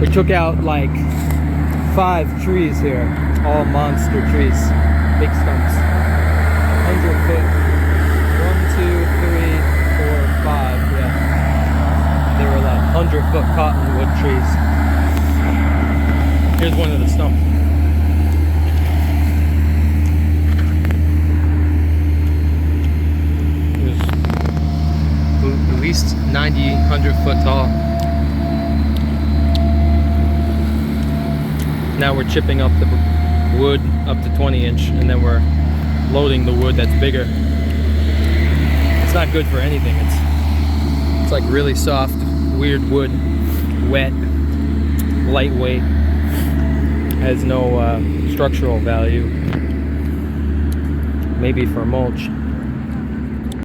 We took out like 5 trees here, all monster trees, big stumps. 100 foot. 1, 2, 3, 4, 5. Yeah, they were like 100-foot cottonwood trees. Here's one of the stumps. It was at least 90, 100 foot tall. Now we're chipping up the wood up to 20 inch, and then we're loading the wood that's bigger. It's not good for anything. It's like really soft, weird wood, wet, lightweight, has no structural value. Maybe for mulch.